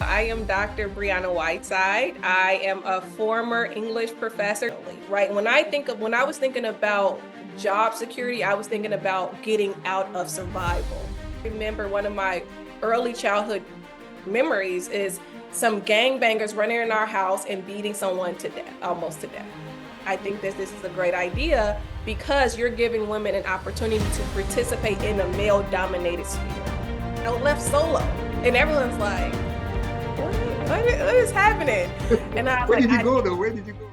I am Dr. Briana Whiteside. I am a former English professor. Right. When I was thinking about job security, I was thinking about getting out of survival. I remember one of my early childhood memories is some gangbangers running in our house and beating someone to death, almost to death. I think that this is a great idea because you're giving women an opportunity to participate in a male-dominated sphere. I left solo, and everyone's like, what is happening? And I was Where like, did you go though? Where did you go?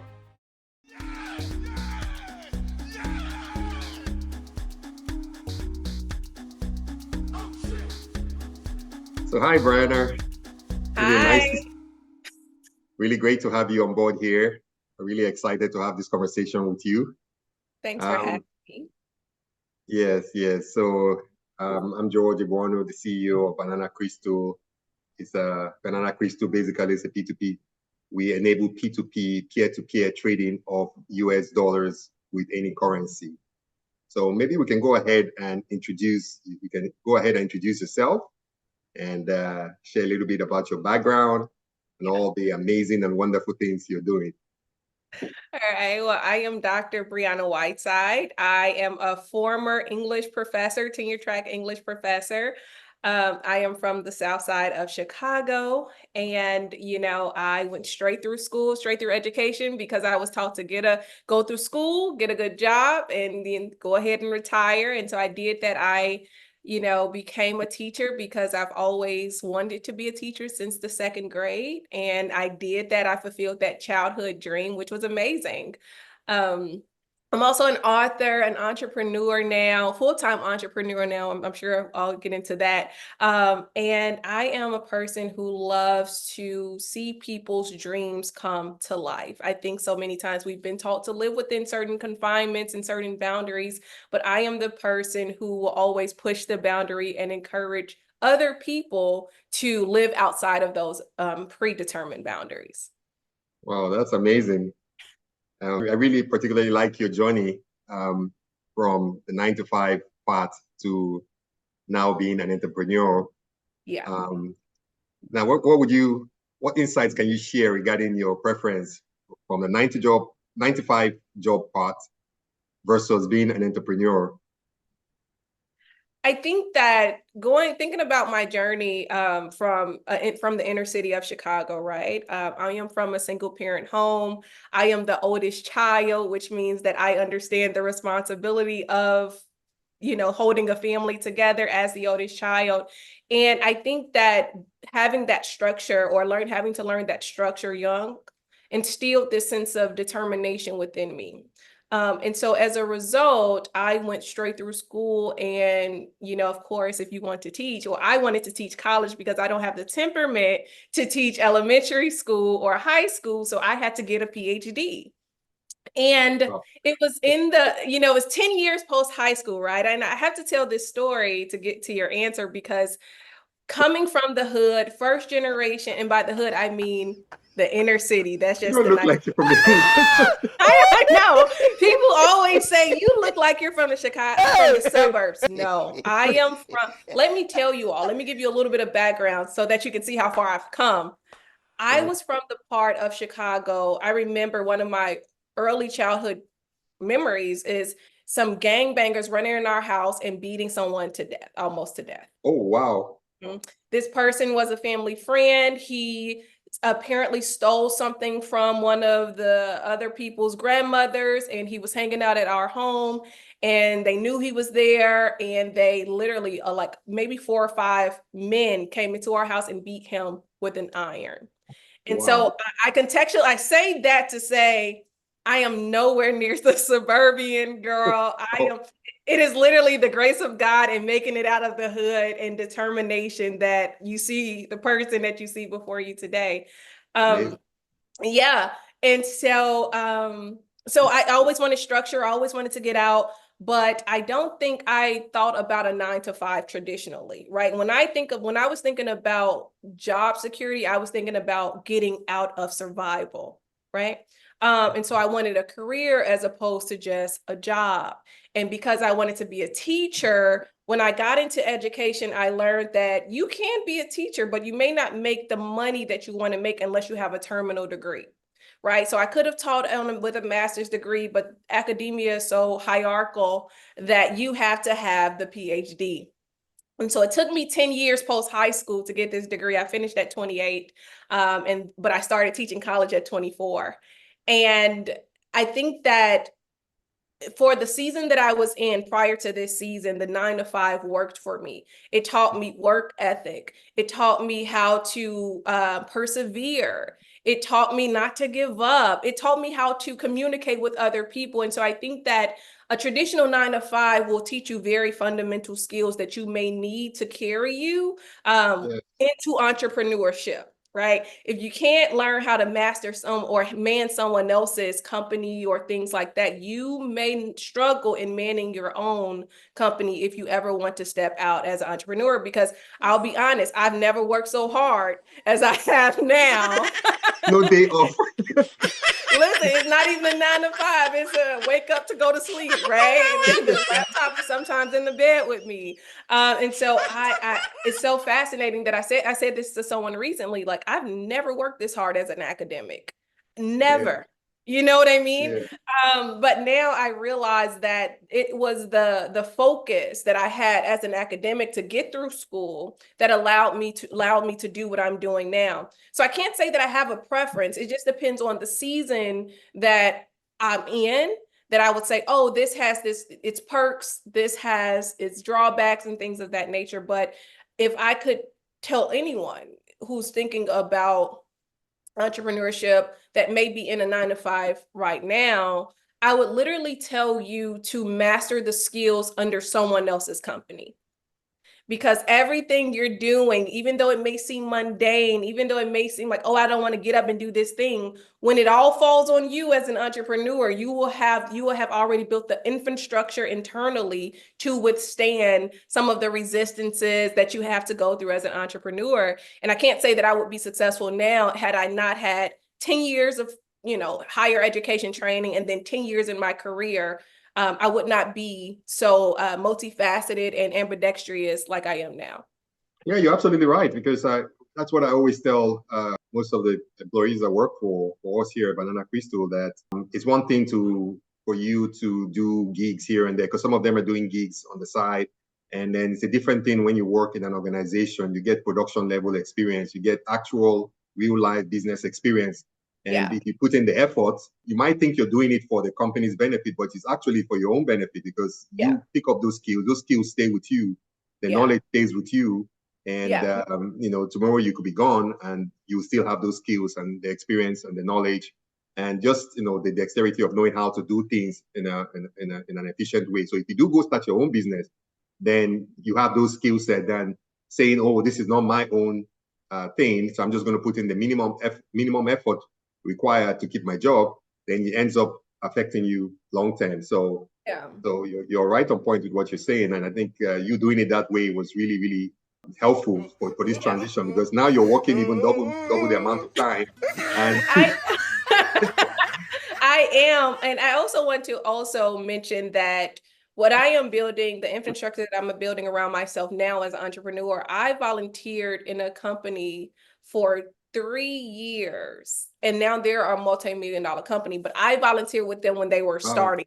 So hi, Brianna. Really nice. hi, Really great to have you on board here. I'm really excited to have this conversation with you. thanks for having Um, me. yes. So I'm George Ibuano, the CEO of BananaCrystal. It's a BananaCrystal basically is a P2P. We enable P2P peer-to-peer trading of US dollars with any currency. So maybe we can go ahead and introduce. You can go ahead and introduce yourself and share a little bit about your background and Yeah. all the amazing and wonderful things you're doing. All right. Well, I am Dr. Briana Whiteside. I am a former English professor, tenure track English professor. I am from the South Side of Chicago, and I went straight through school, straight through education because I was taught to go through school, get a good job, and then go ahead and retire. And so I did that. I became a teacher because I've always wanted to be a teacher since the second grade. And I did that. I fulfilled that childhood dream, which was amazing. Um, I'm also an author, an entrepreneur now, full-time entrepreneur now. I'm sure I'll get into that. And I am a person who loves to see people's dreams come to life. I think so many times we've been taught to live within certain confinements and certain boundaries, but I am the person who will always push the boundary and encourage other people to live outside of those predetermined boundaries. Wow, that's amazing. I really particularly like your journey from the 9 to 5 part to now being an entrepreneur. Yeah. Um, Now, what insights can you share regarding your preference from the 9 to 5 job part versus being an entrepreneur? I think that thinking about my journey from the inner city of Chicago, right? I am from a single parent home. I am the oldest child, which means that I understand the responsibility of, holding a family together as the oldest child. And I think that having that structure or having to learn that structure young instilled this sense of determination within me. And so as a result, I went straight through school. And, of course, if you want to teach, or I wanted to teach college because I don't have the temperament to teach elementary school or high school. So I had to get a PhD. And Oh, it was it was 10 years post high school, right? And I have to tell this story to get to your answer because coming from the hood, first generation, and by the hood, I mean the inner city. That's you just don't the look nice. like you're from the hood. I know. People always say you look like you're from the from the suburbs. No, I am from, let me tell you all, let me give you a little bit of background so that you can see how far I've come. I was from the part of Chicago. I remember one of my early childhood memories is some gangbangers running in our house and beating someone to death, almost to death. Oh, wow. This person was a family friend. He apparently stole something from one of the other people's grandmothers, and he was hanging out at our home, and they knew he was there, and they literally like maybe 4 or 5 men came into our house and beat him with an iron. And so Wow. I say that to say I am nowhere near the suburban girl. Oh, It is literally the grace of God and making it out of the hood and determination that you see the person that you see before you today. Um, amazing. yeah. And so I always wanted structure, I always wanted to get out, but I don't think I thought about a 9 to 5 traditionally, right? When I was thinking about job security, I was thinking about getting out of survival, right? And so I wanted a career as opposed to just a job. And because I wanted to be a teacher, When I got into education, I learned that you can be a teacher, but you may not make the money that you want to make unless you have a terminal degree, right? So I could have taught with a master's degree, but academia is so hierarchical that you have to have the PhD. And so it took me 10 years post high school to get this degree. I finished at 28, but I started teaching college at 24. And I think that for the season that I was in prior to this season, the 9 to 5 worked for me. It taught me work ethic. It taught me how to persevere. It taught me not to give up. It taught me how to communicate with other people. And so I think that a traditional 9 to 5 will teach you very fundamental skills that you may need to carry you Yeah. into entrepreneurship, right? If you can't learn how to master some or man someone else's company or things like that, you may struggle in manning your own company if you ever want to step out as an entrepreneur. Because I'll be honest, I've never worked so hard as I have now. No day off. Listen, it's not even a 9 to 5. It's a wake up to go to sleep, right? And then the laptop is sometimes in the bed with me. And so it's so fascinating that I said this to someone recently. Like, I've never worked this hard as an academic, Yeah, never. You know what I mean? yeah, But now I realize that it was the focus that I had as an academic to get through school that allowed me to do what I'm doing now. So I can't say that I have a preference. It just depends on the season that I'm in, that I would say, oh, this has its perks, this has its drawbacks and things of that nature. But if I could tell anyone who's thinking about entrepreneurship that may be in a 9 to 5 right now, I would literally tell you to master the skills under someone else's company, because everything you're doing, even though it may seem mundane, even though it may seem like, oh, I don't want to get up and do this thing, when it all falls on you as an entrepreneur, you will have already built the infrastructure internally to withstand some of the resistances that you have to go through as an entrepreneur. And I can't say that I would be successful now had I not had 10 years of higher education training and then 10 years in my career. I would not be so multifaceted and ambidextrous like I am now. yeah. You're absolutely right because that's what I always tell most of the employees I work for us here at Banana Crystal that it's one thing for you to do gigs here and there because some of them are doing gigs on the side, and then it's a different thing when you work in an organization. You get production level experience, you get actual real life business experience. And Yeah, if you put in the effort, you might think you're doing it for the company's benefit, but it's actually for your own benefit because yeah, you pick up those skills stay with you, the yeah, knowledge stays with you, and yeah. tomorrow you could be gone and you still have those skills and the experience and the knowledge and just the dexterity of knowing how to do things in an efficient way. So if you do go start your own business, then you have those skill set than saying, oh, this is not my own thing, so I'm just going to put in the minimum effort required to keep my job. Then it ends up affecting you long term. Yeah. So you're right on point with what you're saying, and I think you doing it that way was really, really helpful for this Yeah. transition because now you're working even double the amount of time. And I I am, and I also want to also mention that what I am building, the infrastructure that I'm building around myself now as an entrepreneur, I volunteered in a company for 3 years, and now they're a multi-million dollar company, but I volunteered with them when they were wow, starting.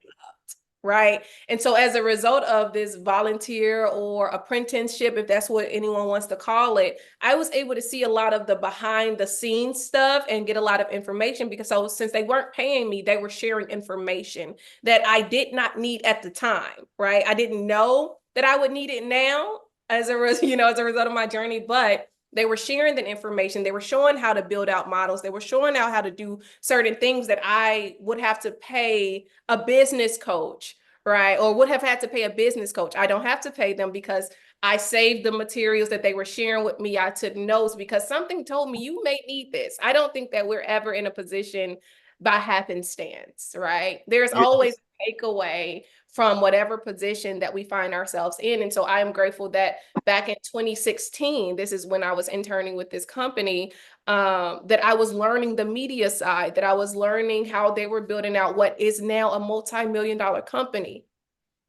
Right. And so as a result of this volunteer or apprenticeship, if that's what anyone wants to call it, I was able to see a lot of the behind the scenes stuff and get a lot of information because since they weren't paying me, they were sharing information that I did not need at the time. Right. I didn't know that I would need it now as a result of my journey, but they were sharing the information. They were showing how to build out models. They were showing out how to do certain things that I would have to pay a business coach, right? Or would have had to pay a business coach. I don't have to pay them because I saved the materials that they were sharing with me. I took notes because something told me you may need this. I don't think that we're ever in a position by happenstance, right? There's always yes, a takeaway from whatever position that we find ourselves in. And so I am grateful that back in 2016, this is when I was interning with this company, that I was learning the media side, that I was learning how they were building out what is now a multi-million dollar company.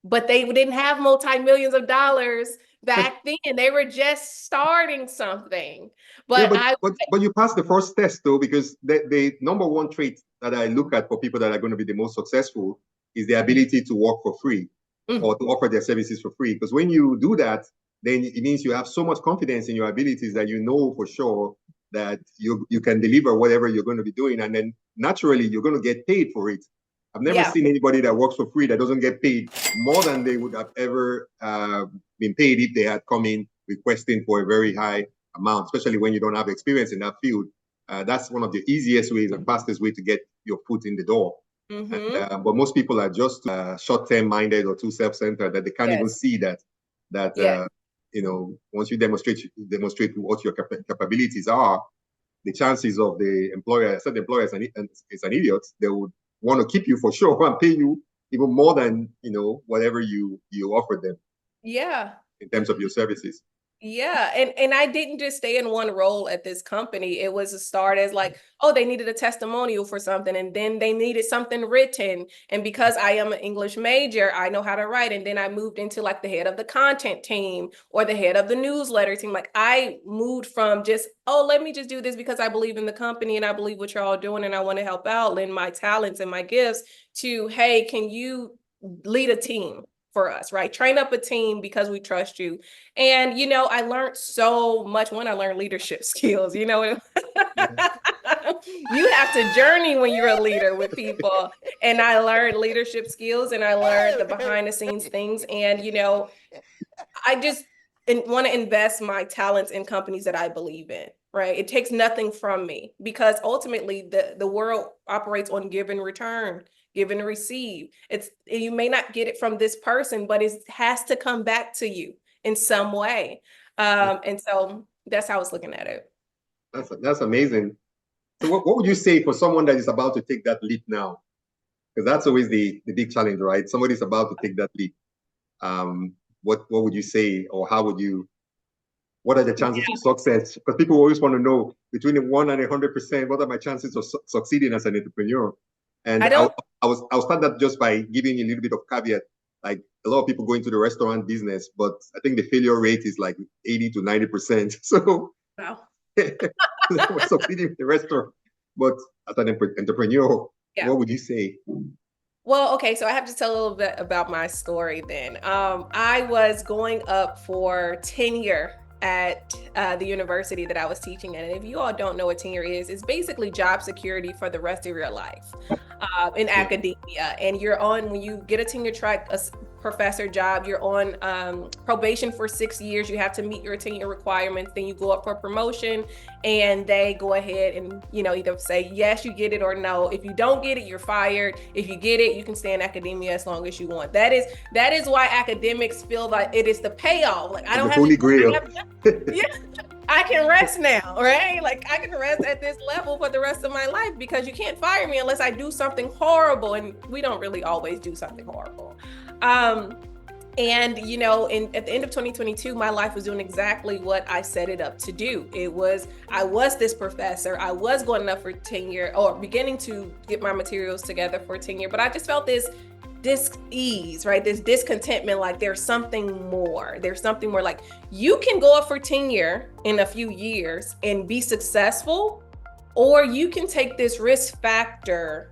but they didn't have multi-millions of dollars back then. They were just starting something. Yeah, But I, but you passed the first test though, because the number one trait that I look at for people that are going to be the most successful is the ability to work for free mm, or to offer their services for free. Because when you do that, then it means you have so much confidence in your abilities that you know for sure that you can deliver whatever you're going to be doing, and then naturally you're going to get paid for it. I've never yeah. seen anybody that works for free that doesn't get paid more than they would have ever been paid if they had come in requesting for a very high amount, especially when you don't have experience in that field. That's one of the easiest ways and fastest way to get your foot in the door. But most people are just short-term minded or too self-centered that they can't even Yes. see that Yes. once you demonstrate what your capabilities are, the chances of the employer, said the employer is an idiot, they would want to keep you for sure and pay you even more than whatever you offer them Yeah. in terms of your services. Yeah, and I didn't just stay in one role at this company. It was a start as like, oh, they needed a testimonial for something, and then they needed something written. And because I am an English major, I know how to write. And then I moved into like the head of the content team or the head of the newsletter team. Like I moved from just, oh, let me just do this because I believe in the company and I believe what you're all doing and I want to help out, lend my talents and my gifts to, hey, can you lead a team for us, right? Train up a team because we trust you. And, I learned so much. One, I learned leadership skills, you have to journey when you're a leader with people. And I learned leadership skills and I learned the behind the scenes things. And, I just want to invest my talents in companies that I believe in, right? It takes nothing from me because ultimately the world operates on give and return, give and receive. You may not get it from this person, but it has to come back to you in some way. And so that's how I was looking at it. That's amazing. So what would you say for someone that is about to take that leap now? Because that's always the big challenge, right? Somebody's about to take that leap. What would you say, or what are the chances of success? Because people always want to know between a 1 and 100%, what are my chances of succeeding as an entrepreneur? And I don't, I'll start that just by giving you a little bit of caveat. Like a lot of people go into the restaurant business, but I think the failure rate is like 80 to 90%. So know. we're succeeding in the restaurant. But as an entrepreneur, Yeah. what would you say? Well, okay, so I have to tell a little bit about my story then. I was going up for tenure at the university that I was teaching at. And if you all don't know what tenure is, it's basically job security for the rest of your life in Yeah. academia. And you're on, when you get a tenure track professor job, you're on probation for 6 years. You have to meet your tenure requirements. Then you go up for promotion and they go ahead and, either say, yes, you get it or no. If you don't get it, you're fired. If you get it, you can stay in academia as long as you want. That is why academics feel like it is the payoff. Like I don't The have Holy Grail. yeah, I can rest now, right? Like I can rest at this level for the rest of my life because you can't fire me unless I do something horrible. And we don't really always do something horrible. And at the end of 2022, my life was doing exactly what I set it up to do. I was this professor. I was going up for tenure or beginning to get my materials together for tenure, but I just felt this dis-ease, right? This discontentment, like there's something more. There's something more, like you can go up for tenure in a few years and be successful, or you can take this risk factor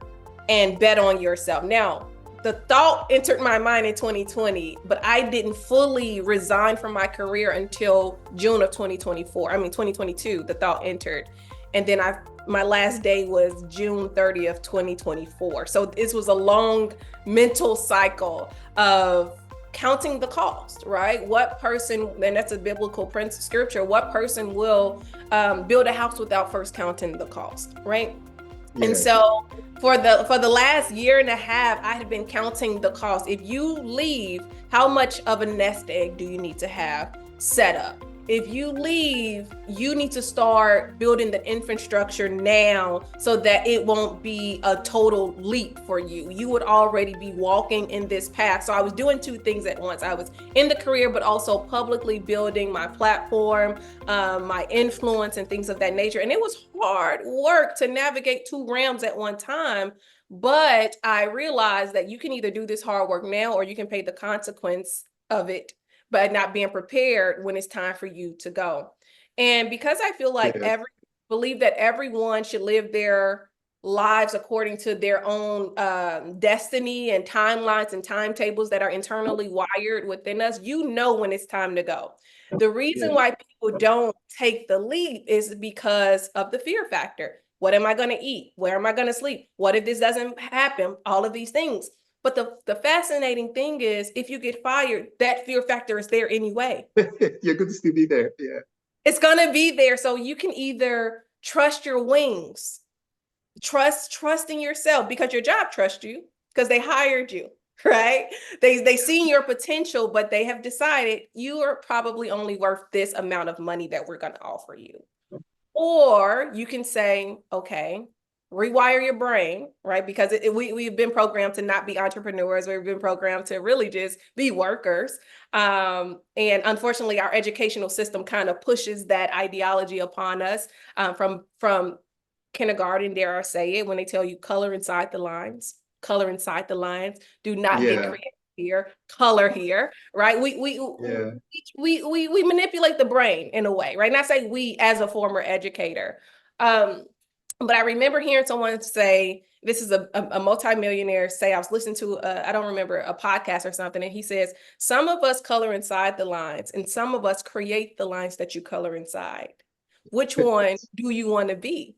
and bet on yourself. Now, the thought entered my mind in 2020, but I didn't fully resign from my career until June of 2022, the thought entered. And then my last day was June 30th, 2024. So this was a long mental cycle of counting the cost, right? What person, and that's a biblical scripture, what person will build a house without first counting the cost, right? Yeah. And so for the last year and a half, I had been counting the cost. If you leave, how much of a nest egg do you need to have set up? if you leave, you need to start building the infrastructure now so that it won't be a total leap for you. You would already be walking in this path. So I was doing two things at once. I was in the career, but also publicly building my platform, my influence, and things of that nature. And it was hard work to navigate two realms at one time. But I realized that you can either do this hard work now or you can pay the consequence of it but not being prepared when it's time for you to go. And because I feel like Yes. believe that everyone should live their lives according to their own destiny and timelines and timetables that are internally wired within us, you know when it's time to go. The reason Yes. why people don't take the leap is because of the fear factor. What am I going to eat? Where am I going to sleep? What if this doesn't happen? All of these things. But the fascinating thing is, if you get fired, that fear factor is there anyway. You're good to still be there. Yeah. It's gonna be there. So you can either trust your wings, trust in yourself because your job trusts you because they hired you, right? They seen your potential, but they have decided you are probably only worth this amount of money that we're gonna offer you. Or you can say, okay, rewire your brain, right? Because we've been programmed to not be entrepreneurs. We've been programmed to really just be workers. And unfortunately, our educational system kind of pushes that ideology upon us from kindergarten, dare I say it, when they tell you color inside the lines, color inside the lines, do not get Yeah. creative here, color here, right? Yeah. We manipulate the brain in a way, right? And I say we as a former educator. Um, but I remember hearing someone say, this is a multimillionaire say, I was listening to, I don't remember, a podcast or something, and he says, some of us color inside the lines, and some of us create the lines that you color inside. Which one do you want to be?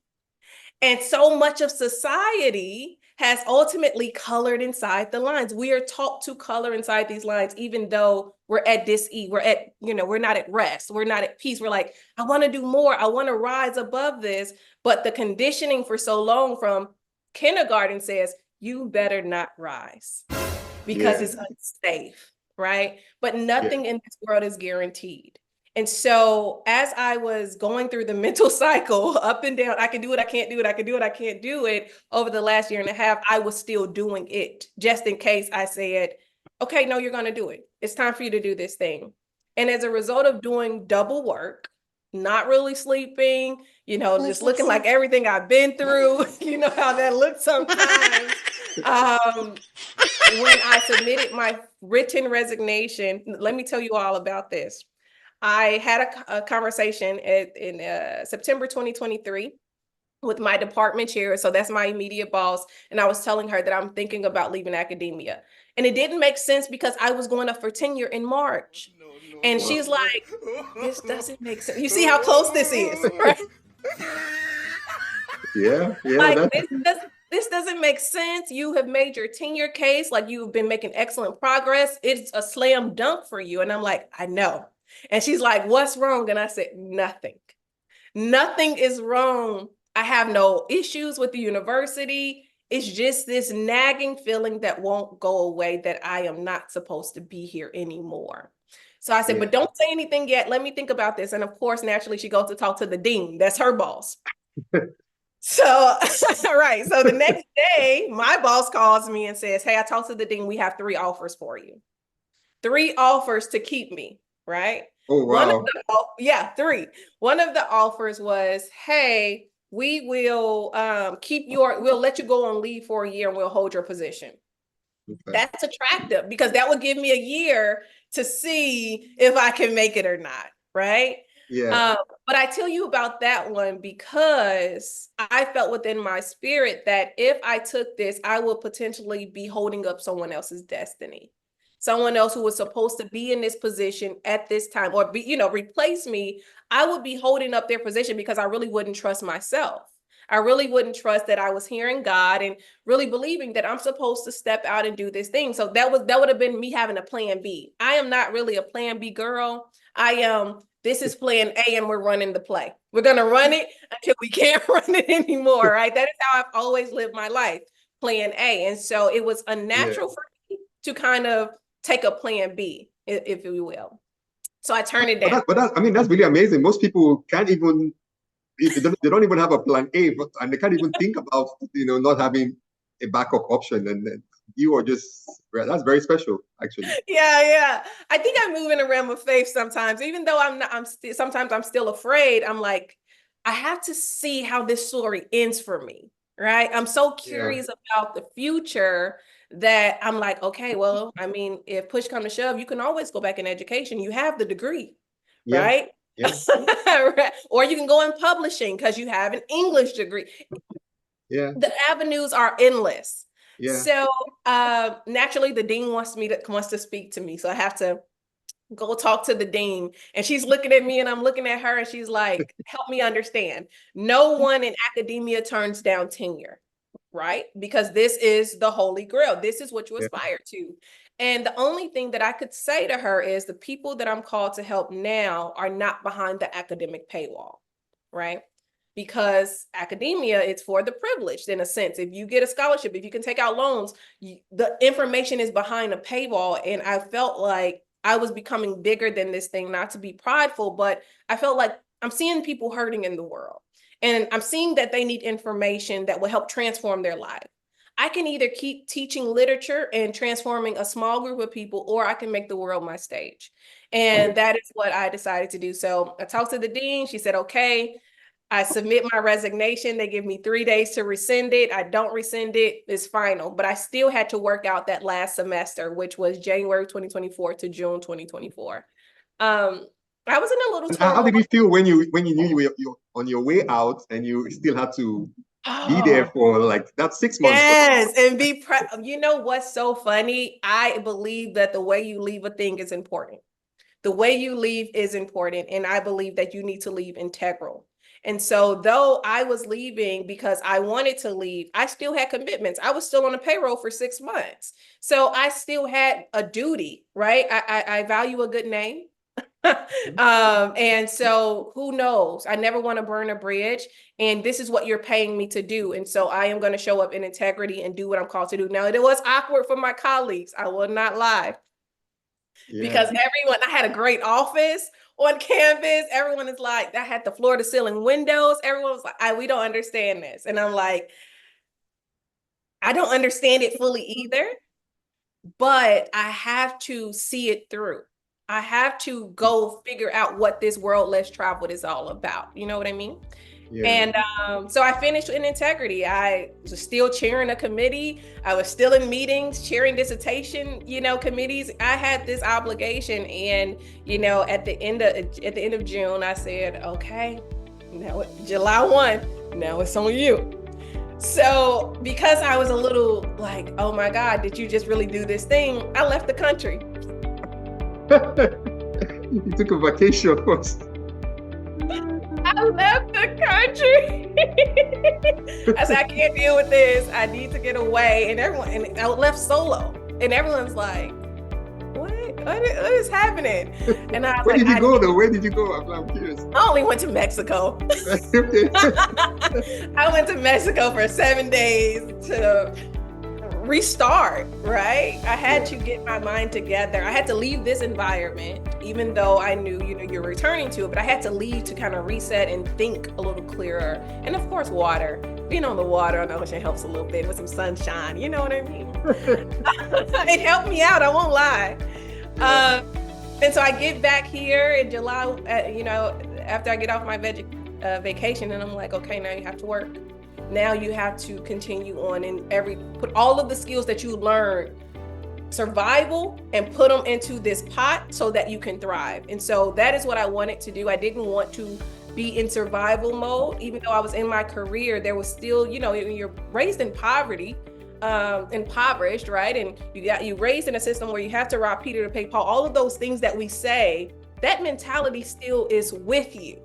And so much of society has ultimately colored inside the lines. We are taught to color inside these lines, even though we're at dis-ease. We're not at rest. We're not at peace. We're like, I want to do more. I want to rise above this. But the conditioning for so long from kindergarten says, you better not rise because Yeah. it's unsafe, right? But Yeah. nothing in this world is guaranteed. And so as I was going through the mental cycle up and down, I can do it, I can't do it, I can do it, I can't do it, over the last year and a half, I was still doing it just in case I said, okay, no, you're going to do it. It's time for you to do this thing. And as a result of doing double work, not really sleeping, just looking like everything I've been through, you know how that looks sometimes. Um, when I submitted my written resignation, let me tell you all about this. I had a conversation in September 2023 with my department chair. So that's my immediate boss. And I was telling her that I'm thinking about leaving academia. And it didn't make sense because I was going up for tenure in March. And Wow. she's like, this doesn't make sense. You see how close this is, right? Yeah. Yeah. Like That's this doesn't make sense. You have made your tenure case, like you've been making excellent progress. It's a slam dunk for you. And I'm like, I know. And she's like, what's wrong? And I said, nothing. Nothing is wrong. I have no issues with the university. It's just this nagging feeling that won't go away that I am not supposed to be here anymore. So I said, yeah. but don't say anything yet. Let me think about this. And of course, naturally, she goes to talk to the dean. That's her boss. So, all right. So the next day, my boss calls me and says, hey, I talked to the dean. We have 3 offers for you. 3 offers to keep me, right? Oh wow. Three. One of the offers was, hey, we'll let you go on leave for a year and we'll hold your position. Okay. That's attractive because that would give me a year to see if I can make it or not, right? Yeah. Um, but I tell you about that one because I felt within my spirit that if I took this, I would potentially be holding up someone else's destiny. Someone else who was supposed to be in this position at this time or replace me, I would be holding up their position because I really wouldn't trust myself. I really wouldn't trust that I was hearing God and really believing that I'm supposed to step out and do this thing. So that would have been me having a plan B. I am not really a plan B girl. I am, this is plan A and we're running the play. We're going to run it until we can't run it anymore, right? That is how I've always lived my life, plan A. And so it was Yeah. unnatural for me to kind of take a plan B, if you will. So I turned it But down. I mean, that's really amazing. Most people can't even, they don't even have a plan A, and they can't even think about, not having a backup option. And then you are just, that's very special, actually. Yeah. I think I move in a realm of faith sometimes, even though I'm not, sometimes I'm still afraid. I'm like, I have to see how this story ends for me, right? I'm so Yeah, curious about the future that I'm like, okay, well, I mean, if push come to shove, you can always go back in education. You have the degree, yeah, right? yeah, Or you can go in publishing because you have an English degree. yeah, The avenues are endless. yeah. So naturally, the dean wants to speak to me, so I have to go talk to the dean. And she's looking at me, and I'm looking at her, and she's like, "Help me understand. No one in academia turns down tenure, right? Because this is the holy grail. This is what you Yeah, aspire to." And the only thing that I could say to her is the people that I'm called to help now are not behind the academic paywall, right? Because academia, it's for the privileged in a sense. If you get a scholarship, if you can take out loans, the information is behind a paywall. And I felt like I was becoming bigger than this thing, not to be prideful, but I felt like I'm seeing people hurting in the world. And I'm seeing that they need information that will help transform their life. I can either keep teaching literature and transforming a small group of people, or I can make the world my stage. And that is what I decided to do. So I talked to the dean. She said, okay. I submit my resignation. They give me 3 days to rescind it. I don't rescind it. It's final. But I still had to work out that last semester, which was January 2024 to June 2024. I was in a little and how turmoil. did you feel when you knew you were on your way out and you still had to be there Oh, for like that 6 months? yes. And you know what's so funny? I believe that the way you leave a thing is important. The way you leave is important. And I believe that you need to leave integral. And so, though I was leaving because I wanted to leave, I still had commitments. I was still on the payroll for 6 months. So I still had a duty, right? I value a good name. And so who knows? I never want to burn a bridge. And this is what you're paying me to do. And so I am going to show up in integrity and do what I'm called to do. Now, it was awkward for my colleagues. I will not lie, Yeah, because I had a great office on campus. Everyone is like, I had the floor to ceiling windows. Everyone was like, we don't understand this. And I'm like, I don't understand it fully either, but I have to see it through. I have to go figure out what this world less traveled is all about. You know what I mean? yeah. And so I finished in integrity. I was still chairing a committee. I was still in meetings, chairing dissertation, committees. I had this obligation, and at the end of June, I said, okay, now July 1, now it's on you. So because I was a little like, oh my God, did you just really do this thing? I left the country. You took a vacation first. I left the country. I said, I can't deal with this. I need to get away. And I left solo. And everyone's like, what is happening? And I was Where like, did you go though? Where did you go? I'm curious. I only went to Mexico. Okay. I went to Mexico for 7 days to restart, right? I had to get my mind together. I had to leave this environment, even though I knew, you're returning to it, but I had to leave to kind of reset and think a little clearer. And of course, water. Being on the water on the ocean helps a little bit with some sunshine. You know what I mean? It helped me out. I won't lie. Yeah. And so I get back here in July, after I get off my vacation, and I'm like, okay, now you have to work. Now you have to continue on and put all of the skills that you learned, survival, and put them into this pot so that you can thrive. And so that is what I wanted to do. I didn't want to be in survival mode. Even though I was in my career, there was still, you're raised in poverty, impoverished, right? And you raised in a system where you have to rob Peter to pay Paul. All of those things that we say, that mentality still is with you,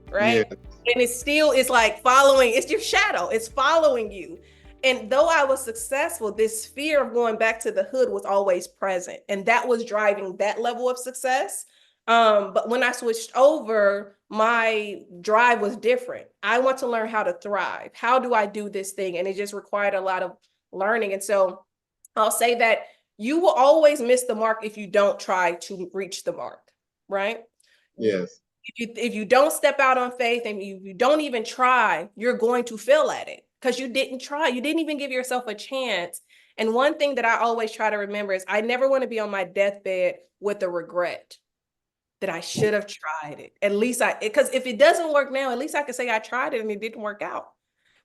Yeah. right? And it still is like following, it's your shadow, it's following you. And though I was successful, this fear of going back to the hood was always present. And that was driving that level of success. But when I switched over, my drive was different. I want to learn how to thrive. How do I do this thing? And it just required a lot of learning. And so I'll say that you will always miss the mark if you don't try to reach the mark. right? Yes. If you don't step out on faith and you don't even try, you're going to fail at it because you didn't try. You didn't even give yourself a chance. And one thing that I always try to remember is I never want to be on my deathbed with a regret that I should have tried it. At least because if it doesn't work now, at least I can say I tried it and it didn't work out.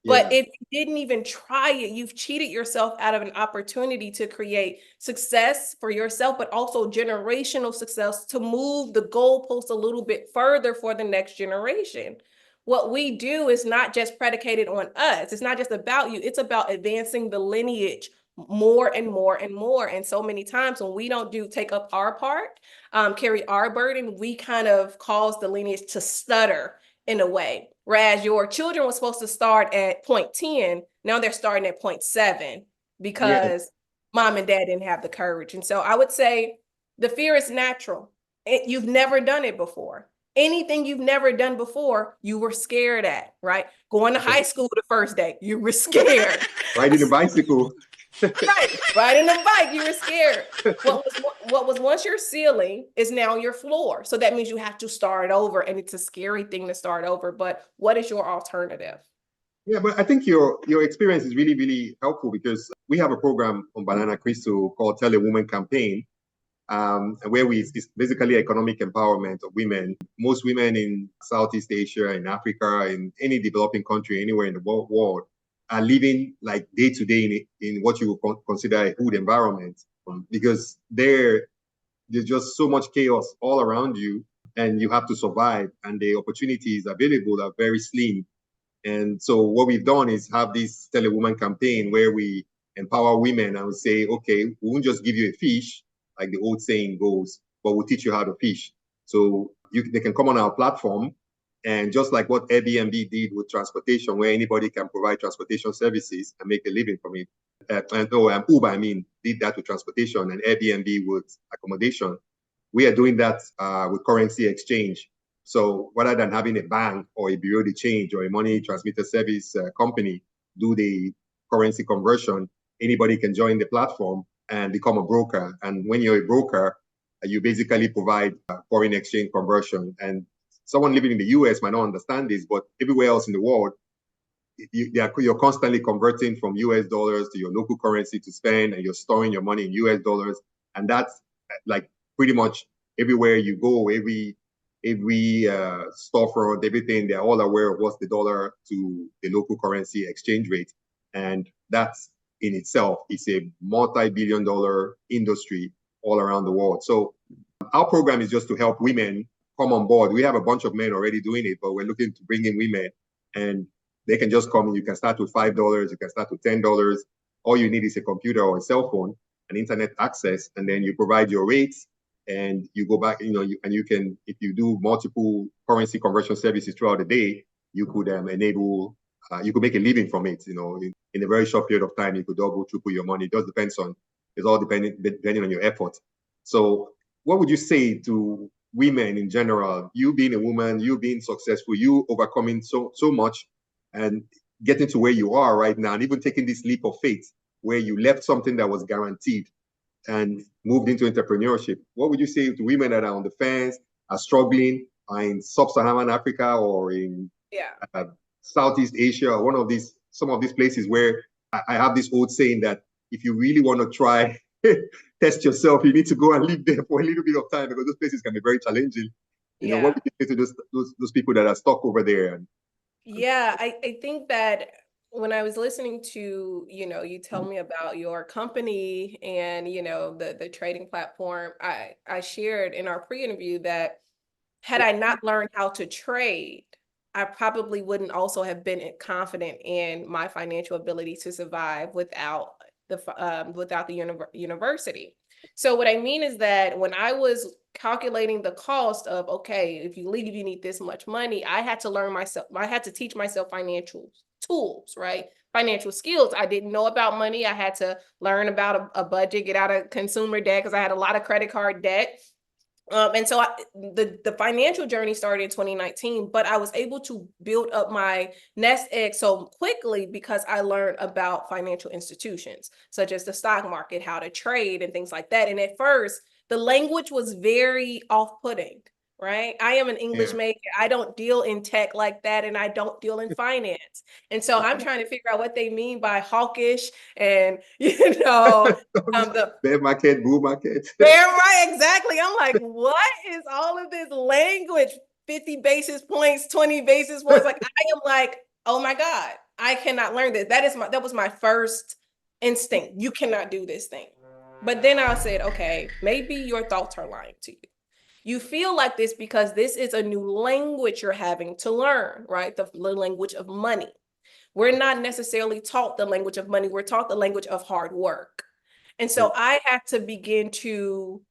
But Yeah. if you didn't even try it, you've cheated yourself out of an opportunity to create success for yourself, but also generational success to move the goalpost a little bit further for the next generation. What we do is not just predicated on us. It's not just about you. It's about advancing the lineage more and more and more. And so many times when we don't take up our part, carry our burden, we kind of cause the lineage to stutter in a way. Whereas your children were supposed to start at point 10, now they're starting at point 7 Yeah. because mom and dad didn't have the courage. And so I would say the fear is natural. You've never done it before. Anything you've never done before, you were scared at, right? Going to high school the first day, you were scared. Riding a bicycle. Right, riding a bike, you were scared. What was once your ceiling is now your floor. So that means you have to start over, and it's a scary thing to start over. But what is your alternative? Yeah, but I think your experience is really, really helpful because we have a program on Banana Crystal called Tell a Woman Campaign, where it's basically economic empowerment of women. Most women in Southeast Asia, in Africa, in any developing country, anywhere in the world, are living like day to day in what you would consider a hood environment, because there's just so much chaos all around you, and you have to survive, and the opportunities available are very slim. And so what we've done is have this Tell a Woman campaign where we empower women and we say, okay, we won't just give you a fish, like the old saying goes, but we'll teach you how to fish. So they can come on our platform, and just like what Airbnb did with transportation, where anybody can provide transportation services and make a living from it. Uber, did that with transportation, and Airbnb with accommodation. We are doing that with currency exchange. So rather than having a bank or a bureau de change or a money transmitter service company do the currency conversion, anybody can join the platform and become a broker. And when you're a broker, you basically provide foreign exchange conversion. And someone living in the US might not understand this, but everywhere else in the world, you're constantly converting from US dollars to your local currency to spend, and you're storing your money in US dollars. And that's like pretty much everywhere you go, every storefront, everything, they're all aware of what's the dollar to the local currency exchange rate. And that's in itself is a multi-billion dollar industry all around the world. So our program is just to help women come on board. We have a bunch of men already doing it, but we're looking to bring in women, and they can just come in. You can start with $5, you can start with $10. All you need is a computer or a cell phone and internet access, and then you provide your rates, and you go back, and you can, if you do multiple currency conversion services throughout the day, you could you could make a living from it. In a very short period of time, you could double, triple your money. It just depends on, it's all depending on your effort. So what would you say to women in general, you being a woman, you being successful, you overcoming so much and getting to where you are right now, and even taking this leap of faith where you left something that was guaranteed and moved into entrepreneurship? What would you say to women that are on the fence, are struggling, are in sub-Saharan Africa or in Southeast Asia, or some of these places where I have this old saying that if you really want to try, test yourself, you need to go and live there for a little bit of time, because those places can be very challenging. What would you say to those people that are stuck over there? Yeah, I think that when I was listening to, you tell me about your company and, the trading platform, I shared in our pre-interview that had I not learned how to trade, I probably wouldn't also have been confident in my financial ability to survive without the university. So what I mean is that when I was calculating the cost of, okay, if you leave, you need this much money, I had to learn myself, I had to teach myself financial tools, right? Financial skills. I didn't know about money. I had to learn about a budget, get out of consumer debt because I had a lot of credit card debt. And so the financial journey started in 2019, but I was able to build up my nest egg so quickly because I learned about financial institutions, such as the stock market, how to trade and things like that. And at first, the language was very off-putting. right? I am an English Yeah. major. I don't deal in tech like that, and I don't deal in finance. And so I'm trying to figure out what they mean by hawkish and, the Bear market, bull market. fair, right, exactly. I'm like, what is all of this language? 50 basis points, 20 basis points. Like, I am like, oh my God, I cannot learn this. That was my first instinct. You cannot do this thing. But then I said, okay, maybe your thoughts are lying to you. You feel like this because this is a new language you're having to learn, right? The language of money. We're not necessarily taught the language of money. We're taught the language of hard work. And Yeah. so I had to begin to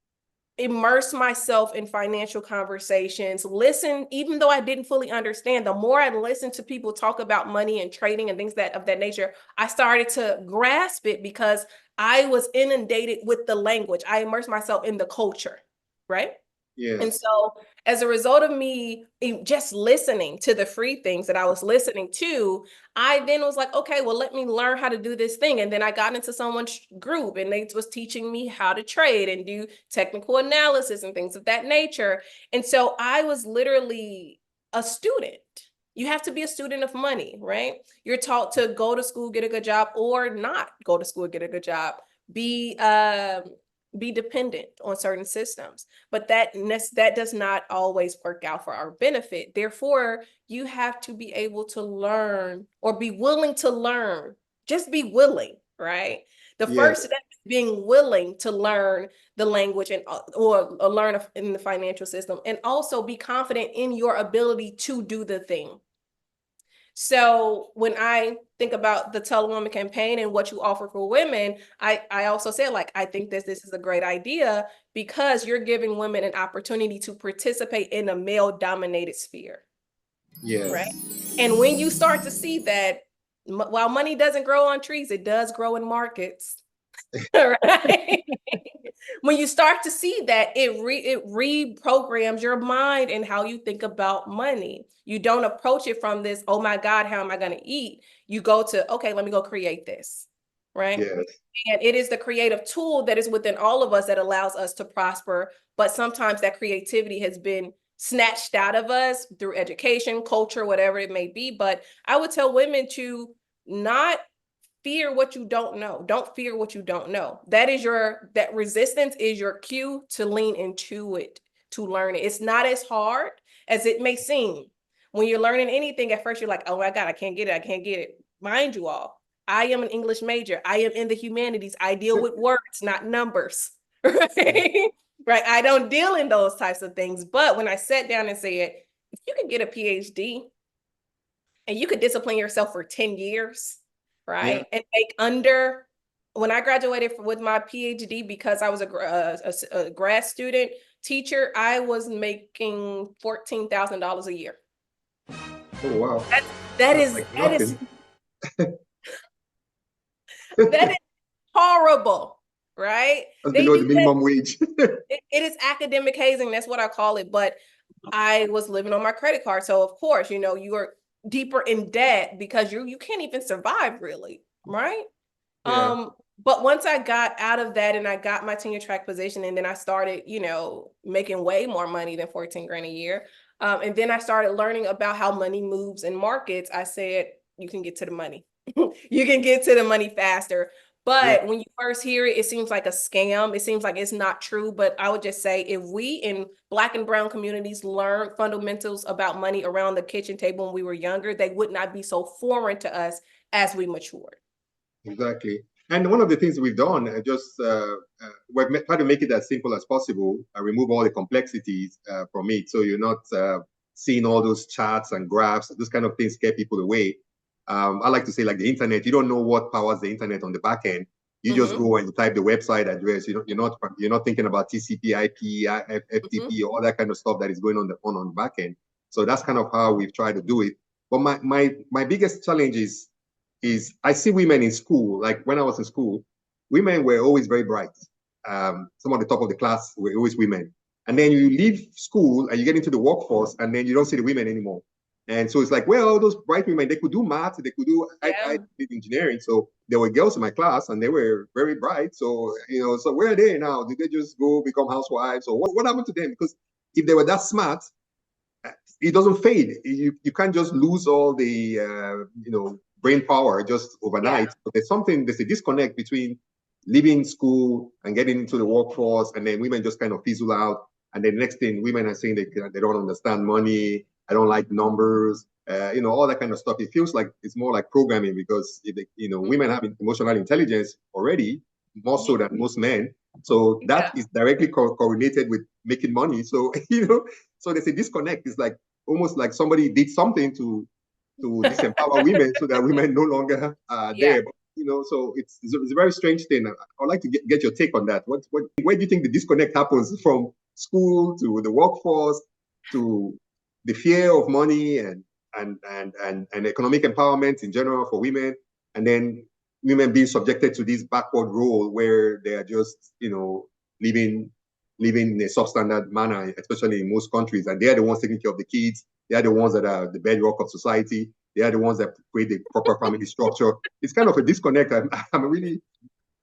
immerse myself in financial conversations, listen, even though I didn't fully understand, the more I listened to people talk about money and trading and things that of that nature, I started to grasp it because I was inundated with the language. I immersed myself in the culture, right? And Yes. so, as a result of me just listening to the free things that I was listening to, I then was like, okay, well, let me learn how to do this thing. And then I got into someone's group and they was teaching me how to trade and do technical analysis and things of that nature. And so I was literally a student. You have to be a student of money, right? You're taught to go to school, get a good job, or not go to school, get a good job. Be be dependent on certain systems, but that does not always work out for our benefit. Therefore, you have to be able to learn or be willing to learn. Just be willing, right? The Yes. first step is being willing to learn the language and or learn in the financial system, and also be confident in your ability to do the thing. So when I think about the Tell a Woman campaign and what you offer for women, I also said, like, I think this is a great idea because you're giving women an opportunity to participate in a male dominated sphere, right? Yes. And when you start to see that while money doesn't grow on trees, it does grow in markets. Right? When you start to see that, it reprograms your mind and how you think about money. You don't approach it from this, oh my God, how am I going to eat? You go to, okay, let me go create this, right? Yes. And it is the creative tool that is within all of us that allows us to prosper. But sometimes that creativity has been snatched out of us through education, culture, whatever it may be. But I would tell women to not fear what you don't know. Don't fear what you don't know. That resistance is your cue to lean into it, to learn it. It's not as hard as it may seem. When you're learning anything, at first you're like, oh my God, I can't get it. I can't get it. Mind you all, I am an English major. I am in the humanities. I deal with words, not numbers. Right? Right. I don't deal in those types of things. But when I sat down and said, if you could get a PhD and you could discipline yourself for 10 years, Yeah. right? And make under, when I graduated with my PhD, because I was a grad student teacher, I was making $14,000 a year. Oh wow. That, that That's is, like that is, nothing. that is horrible, right? That's They below do the that. minimum wage. It is academic hazing. That's what I call it. But I was living on my credit card. So of course, you are deeper in debt because you can't even survive really, right? Yeah. But once I got out of that and I got my tenure track position, and then I started, making way more money than 14 grand a year. And then I started learning about how money moves in markets. I said, you can get to the money. You can get to the money faster. Yeah. But when you first hear it, it seems like a scam. It seems like it's not true. But I would just say if we in Black and brown communities learn fundamentals about money around the kitchen table when we were younger, they would not be so foreign to us as we matured. Exactly. And one of the things we've done, we've tried to make it as simple as possible, remove all the complexities from it. So you're not seeing all those charts and graphs, those kind of things scare people away. I like to say, like the internet, you don't know what powers the internet on the back end. You just Mm-hmm. go and you type the website address. You're not thinking about TCP, IP, Mm-hmm. FTP, all that kind of stuff that is going on the back end. So that's kind of how we've tried to do it. But my biggest challenge is I see women in school, like when I was in school, women were always very bright. Some of the top of the class were always women. And then you leave school and you get into the workforce and then you don't see the women anymore. And so it's like, well, those bright women, they could do math, they could do, I Yeah. did engineering. So there were girls in my class and they were very bright. So, so where are they now? Did they just go become housewives or what happened to them? Because if they were that smart, it doesn't fade. You can't just lose all the brain power just overnight. Yeah. But there's a disconnect between leaving school and getting into the workforce, and then women just kind of fizzle out. And then the next thing, women are saying they don't understand money. I don't like numbers. All that kind of stuff. It feels like it's more like programming because women have emotional intelligence already, more so than most men. So that Yeah. is directly correlated with making money. So so there's a disconnect. It's like almost like somebody did something to disempower women so that women no longer are Yeah. there. But, so it's a very strange thing. I'd like to get your take on that. Where do you think the disconnect happens from school to the workforce to the fear of money and economic empowerment in general for women, and then women being subjected to this backward role where they are just living living in a substandard manner, especially in most countries, and they are the ones taking care of the kids. They are the ones that are the bedrock of society. They are the ones that create the proper family structure. It's kind of a disconnect. I'm really,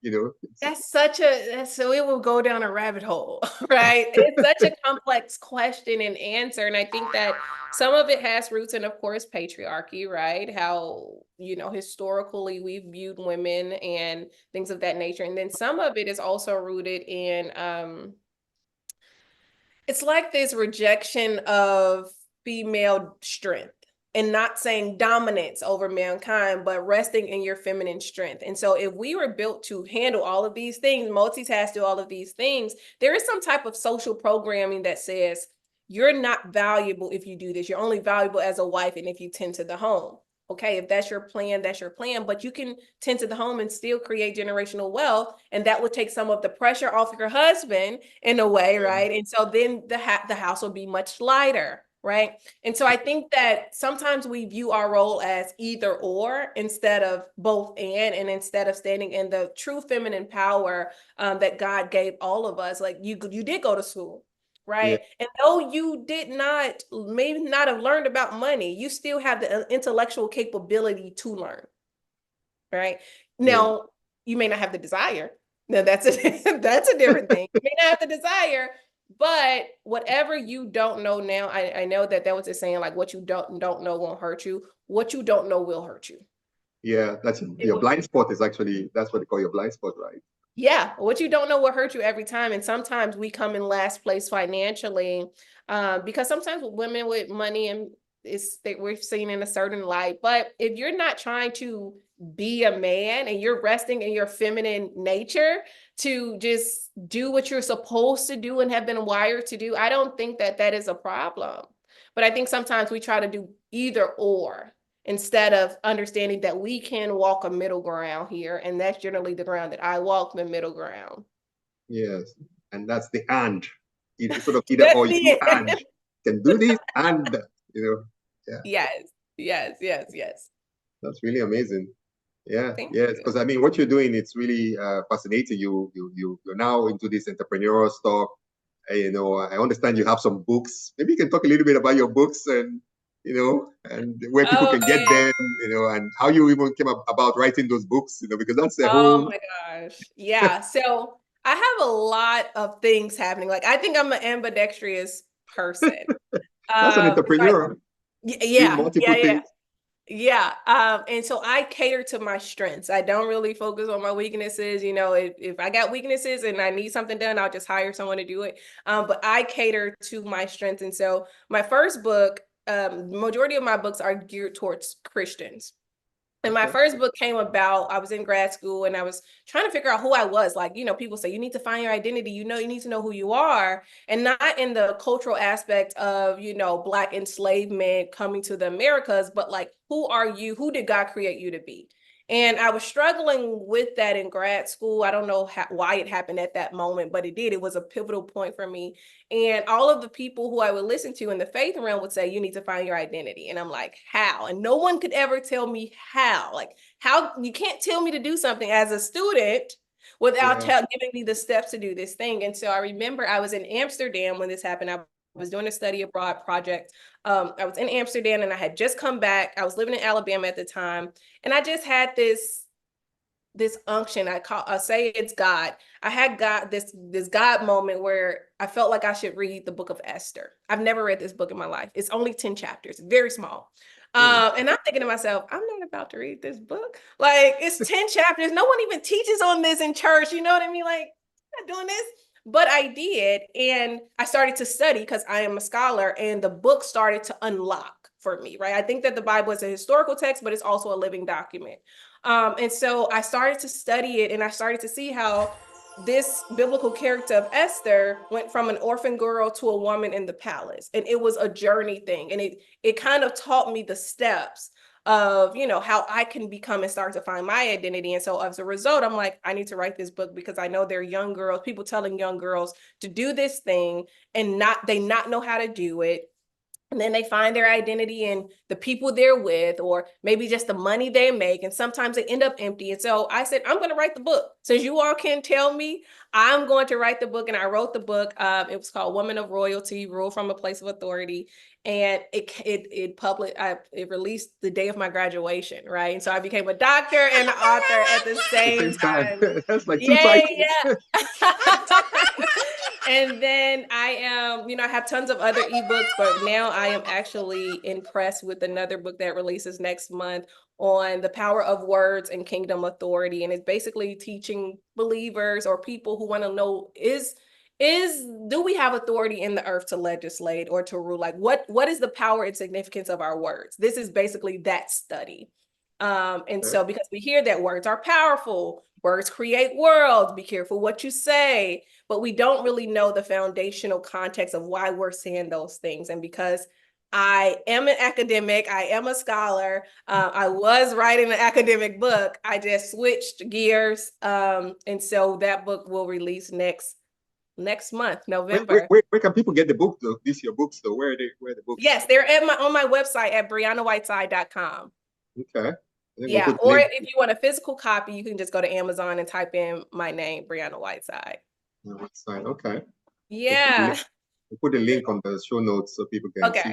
So it will go down a rabbit hole, right? It's such a complex question and answer. And I think that some of it has roots in, of course, patriarchy, right? How, historically we've viewed women and things of that nature. And then some of it is also rooted in it's like this rejection of female strength and not saying dominance over mankind, but resting in your feminine strength. And so, if we were built to handle all of these things, multitask, do all of these things, there is some type of social programming that says you're not valuable if you do this. You're only valuable as a wife and if you tend to the home. Okay, if that's your plan, that's your plan, but you can tend to the home and still create generational wealth. And that would take some of the pressure off your husband in a way, right? And so then the house will be much lighter, right? And so I think that sometimes we view our role as either or instead of both and instead of standing in the true feminine power that God gave all of us. Like you did go to school, yeah, right? And though you did not, maybe not have learned about money, you still have the intellectual capability to learn, right? yeah, Now, you may not have the desire. Now, that's a that's a different thing. You may not have the desire, but whatever you don't know now, I know that was a saying like what you don't know won't hurt you. What you don't know will hurt you. yeah. That's your blind spot is actually that's what they call your blind spot, right? Yeah, what you don't know will hurt you every time. And sometimes we come in last place financially because sometimes women with money and we're seen in a certain light. But if you're not trying to be a man and you're resting in your feminine nature to just do what you're supposed to do and have been wired to do, I don't think that that is a problem. But I think sometimes we try to do either or instead of understanding that we can walk a middle ground here. And that's generally the ground that I walk, the middle ground. Yes, and that's the and. It's sort of either That's or you do and it. you can do this and yeah. Yes, yes, yes, yes. That's really amazing. Yeah, Thank yes, you. because I mean, what you're doing, it's really fascinating. You're now into this entrepreneurial stuff. I understand you have some books. Maybe you can talk a little bit about your books and where people Oh can get man. them, and how you even came up about writing those books, because that's a Oh whole. my gosh. Yeah. So I have a lot of things happening. Like I think I'm an ambidextrous person. That's an So entrepreneur doing yeah, multiple yeah. things. Yeah. And so I cater to my strengths. I don't really focus on my weaknesses. If I got weaknesses and I need something done, I'll just hire someone to do it. But I cater to my strengths. And so my first book, majority of my books are geared towards Christians. And my Okay. first book came about, I was in grad school and I was trying to figure out who I was. Like, people say you need to find your identity, you need to know who you are, and not in the cultural aspect of, Black enslavement coming to the Americas, but like, who are you? Who did God create you to be? And I was struggling with that in grad school. I don't know why it happened at that moment, but it did. It was a pivotal point for me. And all of the people who I would listen to in the faith realm would say, you need to find your identity. And I'm like, how? And no one could ever tell me how. Like, how you can't tell me to do something as a student without Yeah. giving me the steps to do this thing. And so I remember I was in Amsterdam when this happened. I was doing a study abroad project. I was in Amsterdam and I had just come back. I was living in Alabama at the time. And I just had this this unction. I say it's God. I had God this God moment where I felt like I should read the book of Esther. I've never read this book in my life. It's only 10 chapters, very small. And I'm thinking to myself, I'm not about to read this book. Like, it's 10 chapters. No one even teaches on this in church. You know what I mean? Like, I'm not doing this. But I did. And I started to study because I am a scholar, and the book started to unlock for me, right? I think that the Bible is a historical text, but it's also a living document. And so I started to study it, and I started to see how this biblical character of Esther went from an orphan girl to a woman in the palace. And it was a journey thing. And it kind of taught me the steps of, you know, how I can become and start to find my identity. And so as a result, I'm like, I need to write this book because I know there are young girls, people telling young girls to do this thing and not know how to do it. And then they find their identity in the people they're with, or maybe just the money they make. And sometimes they end up empty. And so I said, I'm going to write the book. Since you all can tell me, I'm going to write the book. And I wrote the book. It was called Woman of Royalty, Rule from a Place of Authority. And it released the day of my graduation, right? And so I became a doctor and an author at the same time. That's like two Yay, titles. yeah. And then I am, you know, I have tons of other ebooks, but now I am actually impressed with another book that releases next month on the power of words and kingdom authority. And it's basically teaching believers or people who want to know, do we have authority in the earth to legislate or to rule? Like, what is the power and significance of our words? This is basically that study. And so because we hear that words are powerful, words create worlds, be careful what you say, but we don't really know the foundational context of why we're saying those things. And because I am an academic, I am a scholar, I was writing an academic book, I just switched gears. And so that book will release next month, November. Where can people get the book though? These your books though. Where are the books? Yes, they're on my website at brianawhiteside.com. Okay. We'll Yeah, put the or link. if you want a physical copy, you can just go to Amazon and type in my name, Briana Whiteside. On the website. Okay. Yeah. We'll put the link on the show notes so people can Okay. see.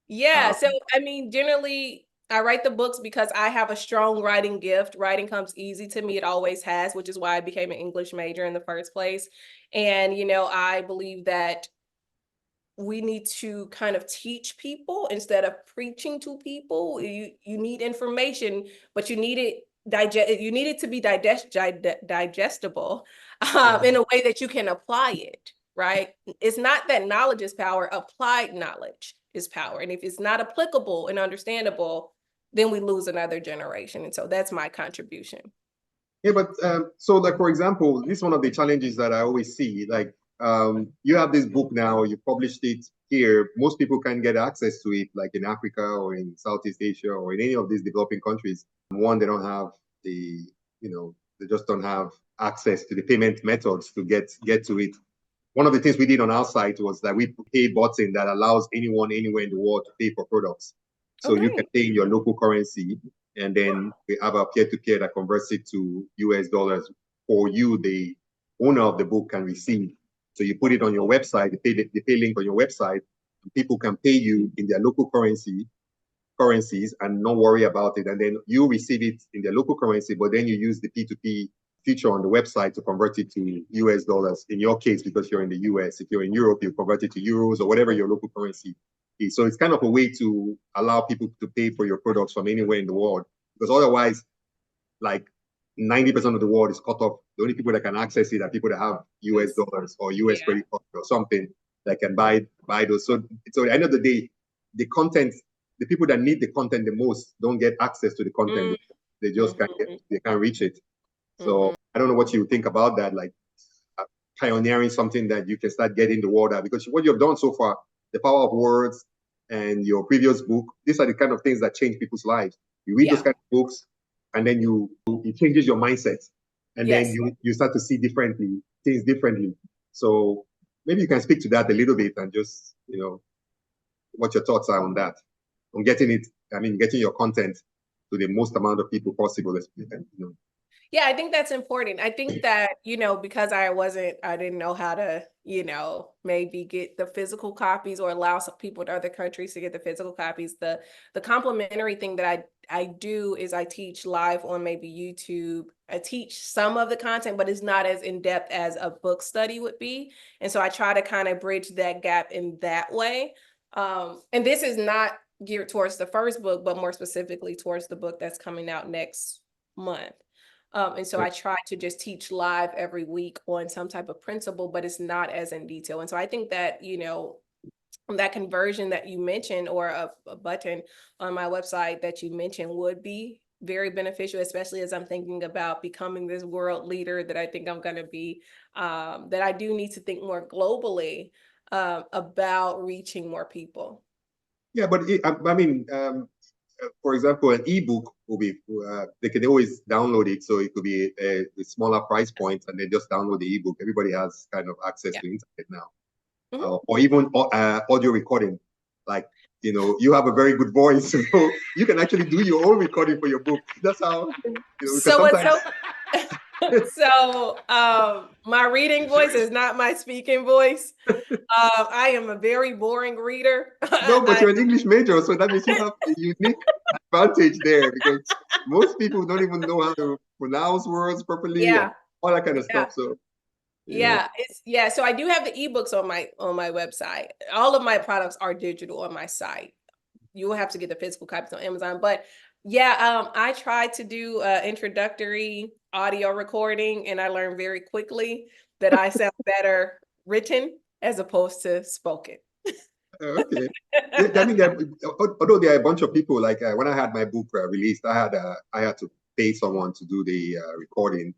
Yeah. Um, So, I mean, generally, I write the books because I have a strong writing gift. Writing comes easy to me. It always has, which is why I became an English major in the first place. And, you know, I believe that we need to kind of teach people instead of preaching to people. You need information, but you need it to be digestible in a way that you can apply it, right? It's not that knowledge is power, applied knowledge is power. And if it's not applicable and understandable, then we lose another generation. And so that's my contribution. Yeah, but so like for example, this is one of the challenges that I always see. Like you have this book now, you published it here. Most people can get access to it, like in Africa or in Southeast Asia or in any of these developing countries. One, they don't have they just don't have access to the payment methods to get to it. One of the things we did on our site was that we put a button that allows anyone anywhere in the world to pay for products. So you can pay in your local currency, and then we have a peer-to-peer that converts it to US dollars for you, the owner of the book can receive. So you put it on your website, the pay link on your website, and people can pay you in their local currencies and not worry about it. And then you receive it in their local currency, but then you use the P2P feature on the website to convert it to US dollars in your case, because you're in the US. If you're in Europe, you convert it to euros or whatever your local currency is. So it's kind of a way to allow people to pay for your products from anywhere in the world, because otherwise, like 90% of the world is cut off. The only people that can access it are people that have US dollars or US credit card or something that can buy those. So at the end of the day, the content, the people that need the content the most don't get access to the content. They just can't reach it. So I don't know what you think about that, like pioneering something that you can start getting the word out, because what you've done so far, the power of words and your previous book, these are the kind of things that change people's lives. You read those kind of books, and then it changes your mindset, and then you start to see things differently. So maybe you can speak to that a little bit and just, what your thoughts are on that, on getting your content to the most amount of people possible. Yeah, I think that's important. I think that, because I didn't know how to, maybe get the physical copies or allow some people in other countries to get the physical copies. The complimentary thing that I do is I teach live on maybe YouTube. I teach some of the content, but it's not as in depth as a book study would be. And so I try to kind of bridge that gap in that way. And this is not geared towards the first book, but more specifically towards the book that's coming out next month. And so I try to just teach live every week on some type of principle, but it's not as in detail. And so I think that, that conversion that you mentioned, or a button on my website that you mentioned, would be very beneficial, especially as I'm thinking about becoming this world leader that I think I'm going to be, that I do need to think more globally about reaching more people. Yeah, but I mean, for example, an ebook will be, they can always download it. So it could be a smaller price point and they just download the ebook. Everybody has kind of access to internet now. Or even audio recording. Like, you have a very good voice, so you can actually do your own recording for your book. That's how, because sometimes... So my reading voice is not my speaking voice. I am a very boring reader. No, but you're an English major, so that means you have a unique advantage there, because most people don't even know how to pronounce words properly and all that kind of stuff. So so I do have the ebooks on my website. All of my products are digital on my site. You will have to get the physical copies on Amazon, but I tried to do introductory audio recording, and I learned very quickly that I sound better written as opposed to spoken. Okay. I mean, although there are a bunch of people, like when I had my book released, I had to pay someone to do the recording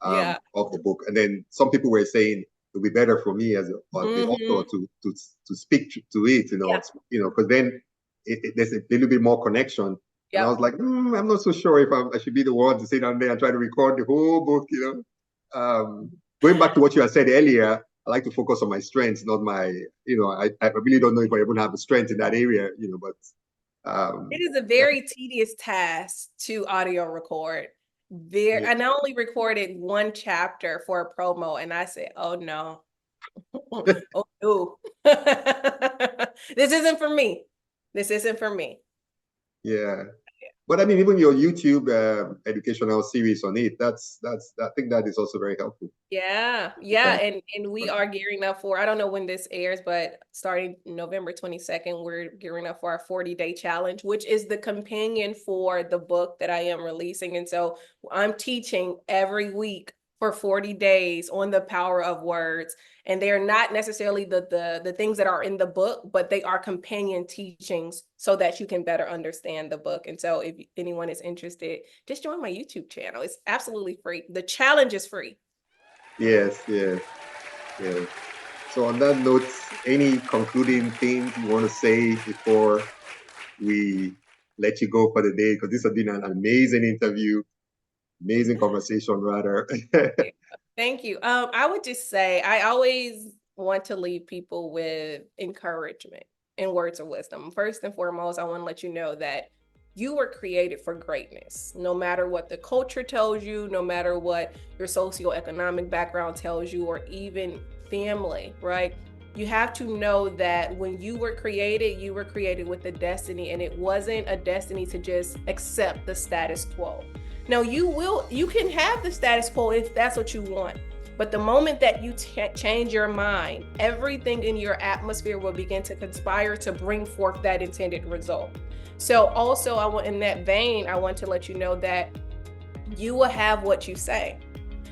of the book, and then some people were saying it would be better for me as the author to speak to it, because then there's a little bit more connection. And I was like, I'm not so sure if I should be the one to sit down there and try to record the whole book. Going back to what you had said earlier, I like to focus on my strengths, not my, I really don't know if I even have a strength in that area, but. It is a very tedious task to audio record. And I only recorded one chapter for a promo, and I said, oh no. Oh no. This isn't for me. This isn't for me. Yeah. But I mean, even your YouTube educational series on it, I think that is also very helpful. Yeah. And we are gearing up for, I don't know when this airs, but starting November 22nd, we're gearing up for our 40-day challenge, which is the companion for the book that I am releasing. And so I'm teaching every week for 40 days on the power of words. And they're not necessarily the things that are in the book, but they are companion teachings so that you can better understand the book. And so if anyone is interested, just join my YouTube channel. It's absolutely free. The challenge is free. Yes. So on that note, any concluding things you want to say before we let you go for the day? Because this has been an amazing interview. Amazing conversation, rather. Thank you. I would just say I always want to leave people with encouragement and words of wisdom. First and foremost, I want to let you know that you were created for greatness. No matter what the culture tells you, no matter what your socioeconomic background tells you, or even family, right? You have to know that when you were created with a destiny, and it wasn't a destiny to just accept the status quo. No, you can have the status quo if that's what you want. But the moment that you change your mind, everything in your atmosphere will begin to conspire to bring forth that intended result. So also, in that vein, I want to let you know that you will have what you say.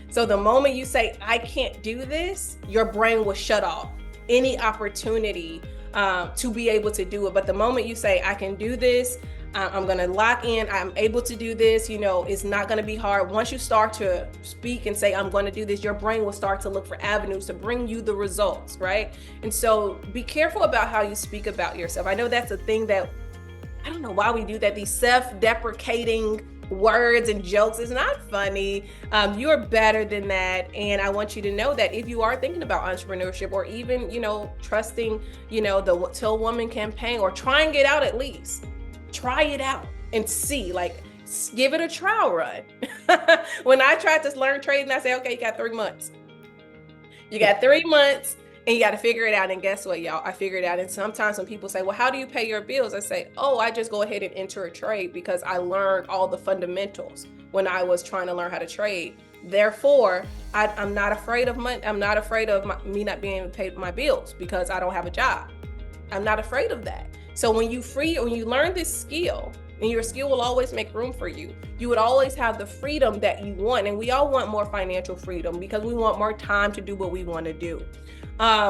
So the moment you say, I can't do this, your brain will shut off any opportunity to be able to do it. But the moment you say, I can do this, I'm going to lock in, I'm able to do this, it's not going to be hard. Once you start to speak and say, I'm going to do this, your brain will start to look for avenues to bring you the results, right? And so be careful about how you speak about yourself. I know that's a thing that, I don't know why we do that, these self-deprecating words and jokes. Is not funny. You're better than that. And I want you to know that if you are thinking about entrepreneurship, or even, trusting, the Till Woman campaign, or trying it out, at least try it out and see, give it a trial run. When I tried to learn trading, I said, okay, you got 3 months. You got 3 months and you got to figure it out. And guess what, y'all? I figured it out. And sometimes when people say, well, how do you pay your bills? I say, oh, I just go ahead and enter a trade because I learned all the fundamentals when I was trying to learn how to trade. Therefore, I'm not afraid of money. I'm not afraid of me not being able to pay my bills because I don't have a job. I'm not afraid of that. So when you learn this skill, and your skill will always make room for you, you would always have the freedom that you want. And we all want more financial freedom because we want more time to do what we want to do.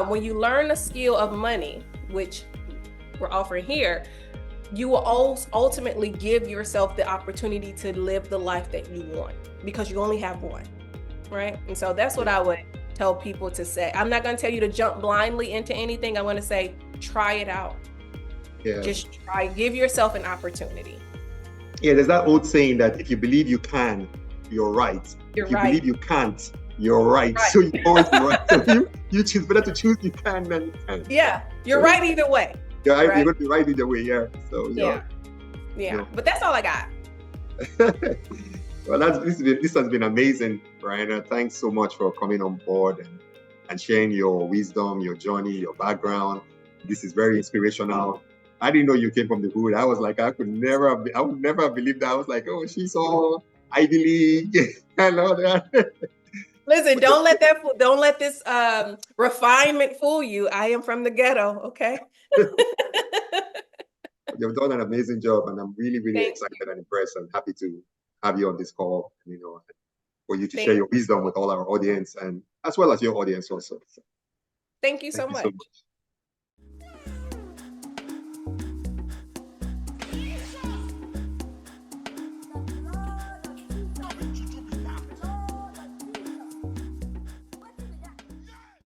When you learn the skill of money, which we're offering here, you will ultimately give yourself the opportunity to live the life that you want because you only have one, right? And so that's what I would tell people to say. I'm not going to tell you to jump blindly into anything. I want to say, try it out. Yeah. Just try, give yourself an opportunity. Yeah, there's that old saying that if you believe you can, you're right. If you believe you can't, you're right. So you always be right. So you choose better to choose you can than you can't. Yeah, you're right either way. Yeah, right? You're going to be right either way. Yeah. So yeah. But that's all I got. Well, this has been amazing, Briana. Thanks so much for coming on board and sharing your wisdom, your journey, your background. This is very inspirational. I didn't know you came from the hood. I was like, I would never have believed that. I was like, oh, she's all Ivy League and all that. Listen, don't let this refinement fool you. I am from the ghetto, okay? You've done an amazing job, and I'm really, really excited and impressed and happy to have you on this call, for you to share your wisdom with all our audience and as well as your audience also. Thank you so much.